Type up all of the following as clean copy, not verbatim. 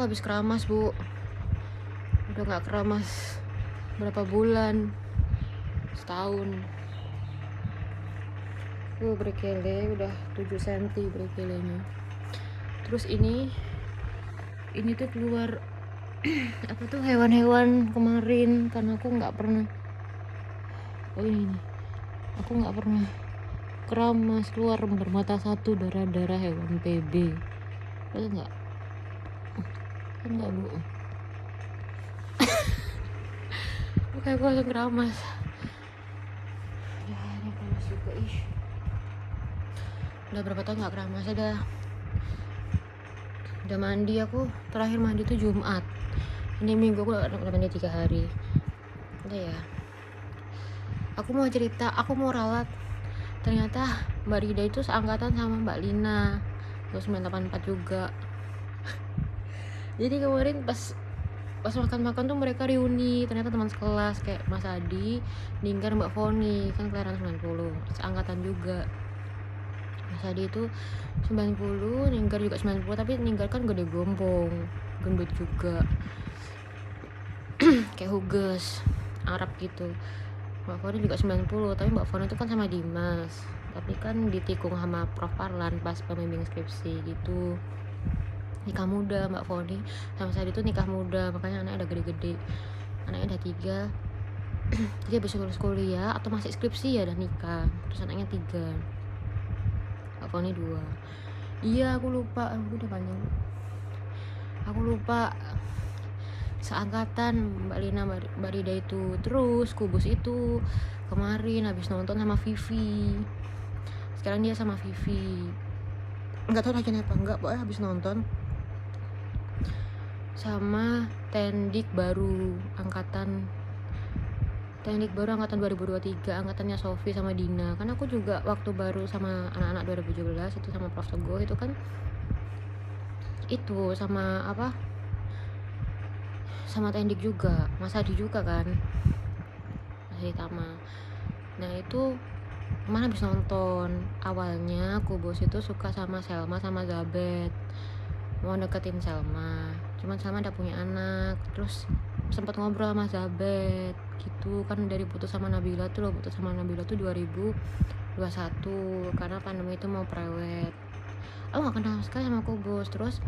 Habis keramas, Bu. Udah gak keramas berapa bulan, setahun. Berkele udah 7 cm berkelenya. Terus ini tuh keluar apa tuh hewan-hewan kemarin, karena aku nggak pernah aku nggak pernah keramas, keluar bermata satu, darah hewan PB. Tahu nggak? Kan nggak, Bu. Oke, aku langsung keramas. Ya, ini keramas juga, udah berapa tahun nggak keramas. Udah mandi. Aku terakhir mandi tuh Jumat. Ini minggu aku udah mandi 3 hari. Udah ya. Aku mau cerita, aku mau ralat. Ternyata Mbak Rida itu seangkatan sama Mbak Lina, 1984 juga. Jadi kemarin pas makan tuh mereka reuni, ternyata teman sekelas kayak Mas Adi, Ninggar, Mbak Foni, kan kelahiran 90, seangkatan juga. Mas Adi itu 90, Ninggar juga 90, tapi Ninggar kan gede gombong, gendut juga. Kayak Huges, Arab gitu. Mbak Foni juga 90, tapi Mbak Foni itu kan sama Dimas, tapi kan ditikung sama Prof Parlan pas pembimbing skripsi gitu. Nikah muda Mbak Foni sama saya itu nikah muda, makanya anaknya udah gede-gede, anaknya udah 3. Jadi habis lulus kuliah atau masih skripsi ya udah nikah, terus anaknya 3, Mbak Foni 2. Iya, aku lupa, aku udah panjang, aku lupa. Seangkatan Mbak Lina, Mbak Rida itu. Terus Kubus itu kemarin habis nonton sama Vivi, sekarang dia sama Vivi, nggak tahu lagi apa enggak, pokoknya habis nonton sama Tendik baru angkatan 2023, angkatannya Sofi sama Dina. Kan aku juga waktu baru sama anak-anak 2017 itu sama Prof Teguh itu kan itu sama apa, sama Tendik juga, Mas Adi juga kan, Mas Adi Tama. Nah itu kemarin habis nonton. Awalnya Kubus itu suka sama Selma sama Zabet, mau deketin Selma, cuman Selma udah punya anak. Terus sempat ngobrol sama Zabet gitu kan, dari putus sama Nabila tuh 2021 karena pandemi itu mau prewed. Aku gak kenal sekali sama Kubus. Terus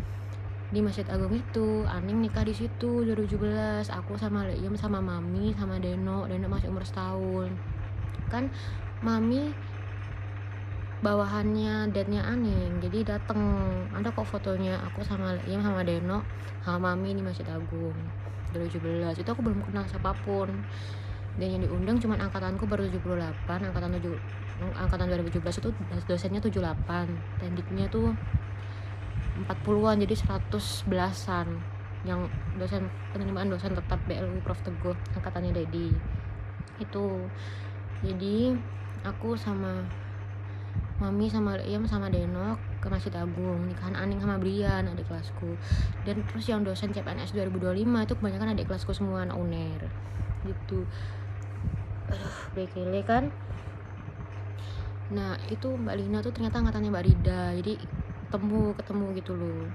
di Masjid Agung itu Aning nikah di situ 2017. Aku sama Leiem sama Mami sama Deno masih umur setahun kan. Mami bawahannya dadnya Aning, jadi dateng, ada kok fotonya aku sama Leiem sama Deno sama Mami di Masjid Agung 2017. Itu aku belum kenal siapapun, dan yang diundang cuman angkatanku baru 78, angkatan 2017 itu dosennya 78, tendiknya tuh 40-an, jadi 111-an yang dosen penerimaan dosen tetap BLU Prof Teguh, angkatannya Dedi itu. Jadi aku sama Mami sama Leiem sama Denok ke Masjid Agung, nikahan Aning sama Brian, adik kelasku. Dan terus yang dosen CPNS 2025 itu kebanyakan adik kelasku semua, anak UNER gitu. Bekele kan. Nah itu Mbak Lina tuh ternyata angkatannya Mbak Rida, jadi ketemu gitu loh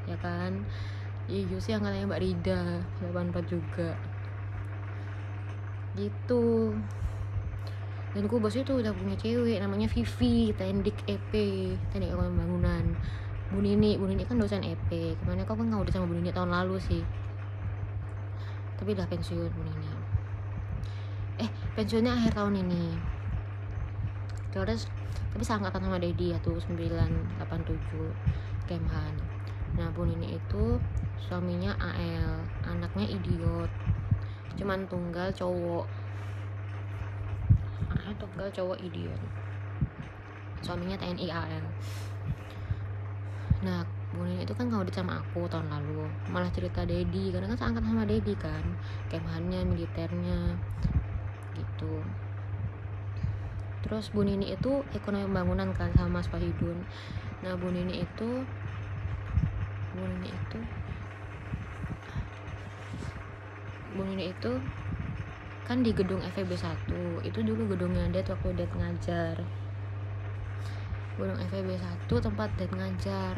ya kan. Iya sih angkatannya Mbak Rida 84 juga gitu. Dan Kubus itu udah punya cewek namanya Vivi, Tendik EP, Tendik Ekonomi Bangunan. Bu Nini kan dosen EP. Kemana kau kan udah sama Bu Nini tahun lalu sih, tapi udah pensiun Bu Nini. Pensiunnya akhir tahun ini. Terus tapi seangkatan sama Dedi ya tuh 987 Kemhan. Nah Bu Nini itu suaminya AL, anaknya idiot, cuman tunggal cowok idiot, suaminya TNI AL. Nah Bu Nini itu kan ngaudit sama aku tahun lalu, malah cerita Dedi karena kan seangkatan sama Dedi kan, kemhannya, militernya gitu. Terus Bu Nini itu ekonomi pembangunan kan sama Mas Fahidun. Nah Bu Nini itu kan di gedung FEB 1 itu dulu gedungnya Det waktu Det ngajar. Gedung FEB 1 tempat Det ngajar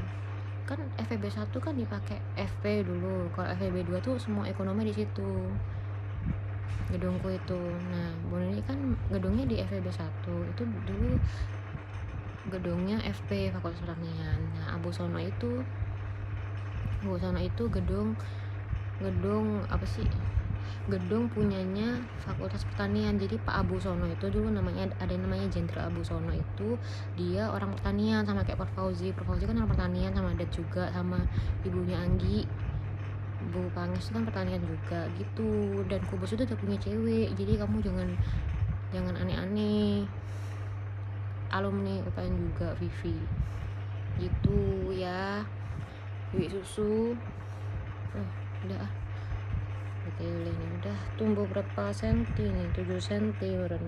kan FEB 1 kan dipakai FP dulu, kalau FEB 2 tuh semua ekonomi di situ gedungku itu. Nah Bu Nini kan gedungnya di FEB 1 itu dulu gedungnya FP, Fakultas Pertanian. Nah Abu Sono itu gedung apa sih, gedung punyanya Fakultas Pertanian. Jadi Pak Abu Sono itu dulu namanya ada yang namanya Jenderal Abu Sono, itu dia orang pertanian sama kayak Prof Fauzi kan orang pertanian, sama Adat juga, sama ibunya Anggi Bu Panges itu kan pertanian juga gitu. Dan Kubus itu udah punya cewek, jadi kamu jangan aneh-aneh. Alumni UPN juga Vivi gitu ya, Vivi susu. Udah ini udah tumbuh berapa senti nih, 7 senti udah